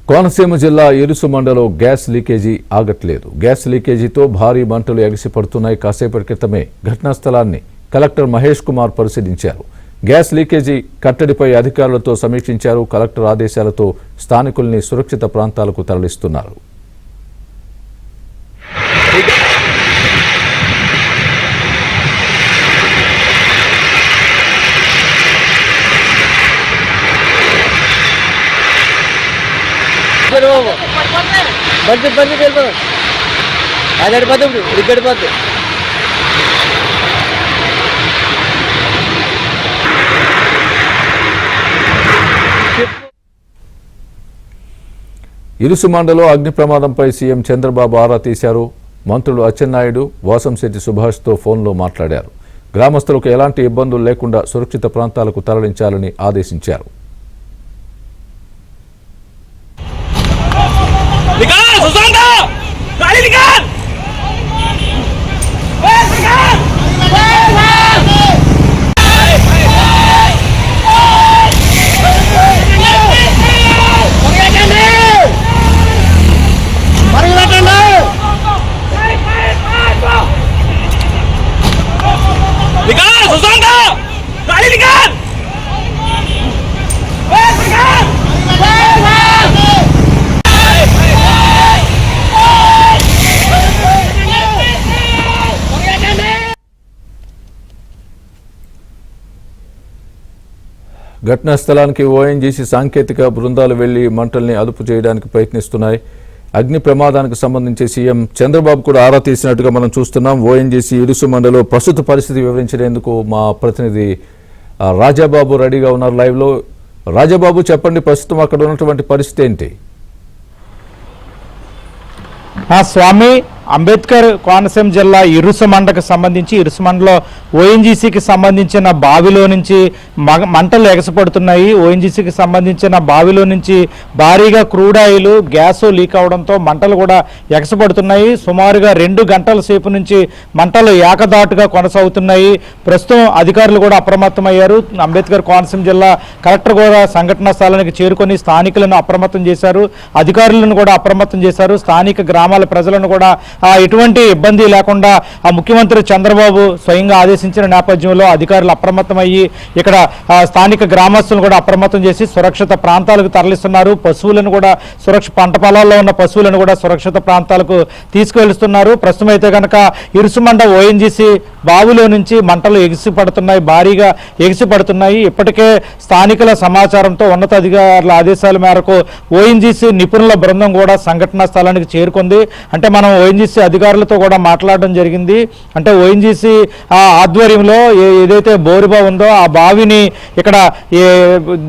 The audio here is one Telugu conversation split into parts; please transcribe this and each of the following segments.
కోనసీమ జిల్లా ఇరుసు మండలం గ్యాస్ లీకేజీ ఆగట్లేదు. గ్యాస్ లీకేజీతో భారీ మంటలు ఎగసిపడుతున్నాయి. కాసేపటి క్రితమే ఘటనా స్థలాన్ని కలెక్టర్ మహేష్ కుమార్ పరిశీలించారు. గ్యాస్ లీకేజీ కట్టడిపై అధికారులతో సమీక్షించారు. కలెక్టర్ ఆదేశాలతో స్థానికుల్ని సురక్షిత ప్రాంతాలకు తరలిస్తున్నారు. బండి వెళ్ళిపోతాం అది అడిపోతాం ఇక్కడిపోతాం. ఇరుసు మండలం అగ్ని ప్రమాదంపై సీఎం చంద్రబాబు ఆరా తీశారు. మంత్రులు అచ్చెన్నాయుడు, వాసంశెట్టి సుభాష్తో ఫోన్లో మాట్లాడారు. గ్రామస్తులకు ఎలాంటి ఇబ్బందులు లేకుండా సురక్షిత ప్రాంతాలకు తరలించాలని ఆదేశించారు. ఘటనా స్థలానికి ఓఎన్జీసీ సాంకేతిక బృందాలు వెళ్లి మంటల్ని అదుపు చేయడానికి ప్రయత్నిస్తున్నాయి. అగ్ని ప్రమాదానికి సంబంధించి సీఎం చంద్రబాబు కూడా ఆరా తీసినట్టుగా మనం చూస్తున్నాం. ఓఎన్జీసీ ఇరుసు మండలం ప్రస్తుత పరిస్థితి వివరించేందుకు మా ప్రతినిధి రాజాబాబు రెడీగా ఉన్నారు లైవ్లో. రాజాబాబు, చెప్పండి, ప్రస్తుతం అక్కడ ఉన్నటువంటి పరిస్థితి ఏంటి? స్వామి, అంబేద్కర్ కోనసీమ జిల్లా ఇరుసు మండకు సంబంధించి ఇరుసు మండలో ఓఎన్జీసీకి సంబంధించిన బావిలో నుంచి మంటలు ఎగసిపడుతున్నాయి. ఓఎన్జీసీకి సంబంధించిన బావిలో నుంచి భారీగా క్రూడ్ ఆయిల్, గ్యాస్ లీక్ అవడంతో మంటలు కూడా ఎగసిపడుతున్నాయి. సుమారుగా 2 గంటల సేపు నుంచి మంటలు ఏకదాటుగా కొనసాగుతున్నాయి. ప్రస్తుతం అధికారులు కూడా అప్రమత్తమయ్యారు. అంబేద్కర్ కోనసీమ జిల్లా కలెక్టర్ కూడా సంఘటనా స్థలానికి చేరుకొని స్థానికులను అప్రమత్తం చేశారు. అధికారులను కూడా అప్రమత్తం చేశారు. స్థానిక గ్రామాల ప్రజలను కూడా ఎటువంటి ఇబ్బంది లేకుండా ముఖ్యమంత్రి చంద్రబాబు స్వయంగా ఆదేశించిన నేపథ్యంలో అధికారులు అప్రమత్తమయ్యి ఇక్కడ స్థానిక గ్రామస్తులను కూడా అప్రమత్తం చేసి సురక్షిత ప్రాంతాలకు తరలిస్తున్నారు. పశువులను కూడా పంట పొలాల్లో ఉన్న పశువులను కూడా సురక్షిత ప్రాంతాలకు తీసుకువెళ్తున్నారు. ప్రస్తుతం అయితే కనుక ఇరుసుమండ ఓఎన్జీసీ బావిలో నుంచి మంటలు ఎగిసిపడుతున్నాయి, భారీగా ఎగిసిపడుతున్నాయి. ఇప్పటికే స్థానికుల సమాచారంతో ఉన్నతాధికారుల ఆదేశాల మేరకు ఓఎన్జీసీ నిపుణుల బృందం కూడా సంఘటనా స్థలానికి చేరుకుంది. అంటే మనం ఓఎన్జీసీ అధికారులతో కూడా మాట్లాడడం జరిగింది. అంటే ఓఎన్జీసీ ఆధ్వర్యంలో ఏదైతే బోరుబా ఉందో ఆ బావిని ఇక్కడ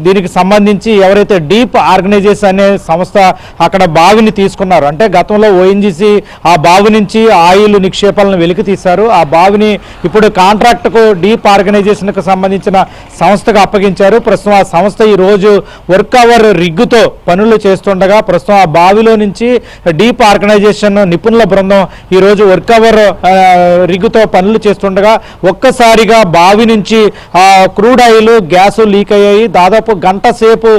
దీనికి సంబంధించి ఎవరైతే డీప్ ఆర్గనైజేషన్ అనే సంస్థ అక్కడ బావిని తీసుకున్నారు. అంటే గతంలో ఓఎన్జీసీ ఆ బావి నుంచి ఆయిల్ నిక్షేపాలను వెలికి తీశారు. ఆ బావిని ఇప్పుడు కాంట్రాక్ట్కు డీప్ ఆర్గనైజేషన్కు సంబంధించిన సంస్థకు అప్పగించారు. ప్రస్తుతం ఆ సంస్థ ఈరోజు వర్క్ అవర్ రిగ్గుతో పనులు చేస్తుండగా ప్రస్తుతం ఆ బావిలో నుంచి డీప్ ఆర్గనైజేషన్ నిపుణుల బృందం ఈరోజు వర్క్ అవర్ రిగ్గుతో పనులు చేస్తుండగా ఒక్కసారిగా బావి నుంచి క్రూడ్ ఆయిల్, గ్యాస్ లీక్ అయ్యాయి. దాదాపు గంట సేపు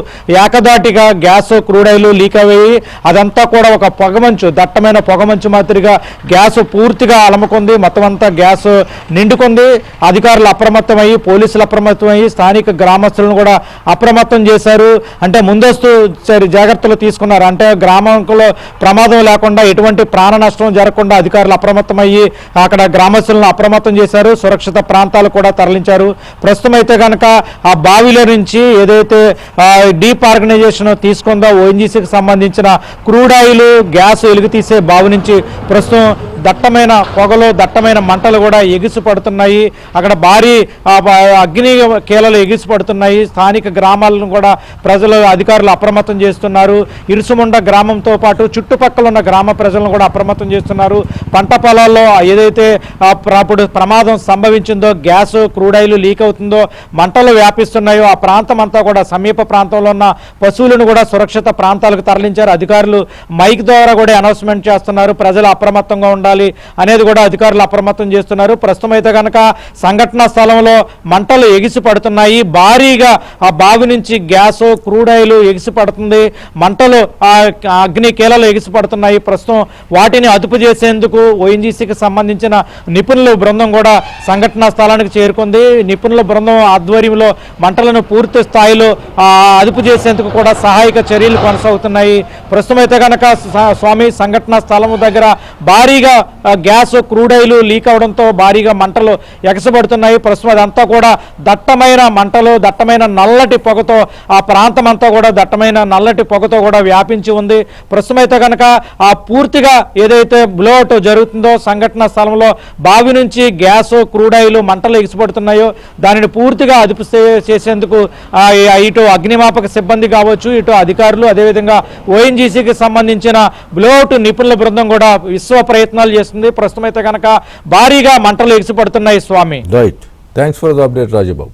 ఏకదాటిగా గ్యాస్, క్రూడ్ ఆయిల్ లీక్ అయ్యాయి. అదంతా కూడా ఒక పొగమంచు, దట్టమైన పొగమంచు మాదిరిగా గ్యాస్ పూర్తిగా అలముకుంది. మొత్తం అంతా గ్యాస్ నిండుకుంది. అధికారులు అప్రమత్తమయ్యి, పోలీసులు అప్రమత్తమయ్యి, స్థానిక గ్రామస్తులను కూడా అప్రమత్తం చేశారు. అంటే ముందస్తు జాగ్రత్తలు తీసుకున్నారు. అంటే గ్రామంలో ప్రమాదం లేకుండా, ఎటువంటి ప్రాణ నష్టం జరగకుండా అధికారులు అప్రమత్తమయ్యి అక్కడ గ్రామస్తులను అప్రమత్తం చేశారు. సురక్షిత ప్రాంతాలు కూడా తరలించారు. ప్రస్తుతం అయితే కనుక ఆ బావిలో నుంచి ఏదైతే డీప్ ఆర్గనైజేషన్ తీసుకుందో ఓఎన్జీసీకి సంబంధించిన క్రూడ్ ఆయిల్, గ్యాస్ వెలుగు తీసే బావి నుంచి ప్రస్తుతం దట్టమైన పొగలు, దట్టమైన మంటలు కూడా ఎగిసిపడుతున్నాయి. అక్కడ భారీ అగ్ని కీలలు ఎగిసిపడుతున్నాయి. స్థానిక గ్రామాలను కూడా ప్రజలు, అధికారులు అప్రమత్తం చేస్తున్నారు. ఇరుసుమండ గ్రామంతో పాటు చుట్టుపక్కల ఉన్న గ్రామ ప్రజలను కూడా అప్రమత్తం చేస్తున్నారు. పంట పొలాల్లో ఏదైతే అప్పుడు ప్రమాదం సంభవించిందో, గ్యాస్, క్రూడ్ ఆయిల్ లీక్ అవుతుందో, మంటలు వ్యాపిస్తున్నాయో ఆ ప్రాంతం అంతా కూడా సమీప ప్రాంతంలో ఉన్న పశువులను కూడా సురక్షిత ప్రాంతాలకు తరలించారు. అధికారులు మైక్ ద్వారా కూడా అనౌన్స్మెంట్ చేస్తున్నారు. ప్రజలు అప్రమత్తంగా ఉండాలి, చేపట్టాలి అనేది కూడా అధికారులు అప్రమత్తం చేస్తున్నారు. ప్రస్తుతం అయితే కనుక సంఘటనా స్థలంలో మంటలు ఎగిసి పడుతున్నాయి. భారీగా ఆ బావి నుంచి గ్యాస్ క్రూడ్ ఆయిల్ ఎగిసి పడుతుంది. మంటలు అగ్ని కీలలు ఎగిసి పడుతున్నాయి. ప్రస్తుతం వాటిని అదుపు చేసేందుకు ఓఎన్జీసీకి సంబంధించిన నిపుణుల బృందం కూడా సంఘటనా స్థలానికి చేరుకుంది. నిపుణుల బృందం ఆధ్వర్యంలో మంటలను పూర్తి స్థాయిలో అదుపు చేసేందుకు కూడా సహాయక చర్యలు కొనసాగుతున్నాయి. ప్రస్తుతం అయితే కనుక స్వామి సంఘటనా స్థలం దగ్గర భారీగా గ్యాస్ క్రూడ్ ఆయిల్ లీక్ అవడంతో భారీగా మంటలు ఎగసబడుతున్నాయి. ప్రస్తుతం అదంతా కూడా దట్టమైన మంటలు, దట్టమైన నల్లటి పొగతో ఆ ప్రాంతం అంతా కూడా దట్టమైన నల్లటి పొగతో కూడా వ్యాపించి ఉంది. ప్రస్తుతం అయితే కనుక ఆ పూర్తిగా ఏదైతే బ్లోఅవుట్ జరుగుతుందో సంఘటనా స్థలంలో బావి నుంచి గ్యాస్ క్రూడ్ ఆయిల్ మంటలు ఎగిసిపడుతున్నాయో దానిని పూర్తిగా అదుపు చేసేందుకు ఇటు అగ్నిమాపక సిబ్బంది కావచ్చు, ఇటు అధికారులు, అదేవిధంగా ఓఎన్జీసీకి సంబంధించిన బ్లోఅవుట్ నిపుణుల బృందం కూడా విశ్వ ప్రయత్నాలు చేస్తుంది. ప్రస్తుతం అయితే కనుక భారీగా మంటలు ఎగిసిపడుతున్నాయి స్వామి. Right, thanks for the update Rajababu.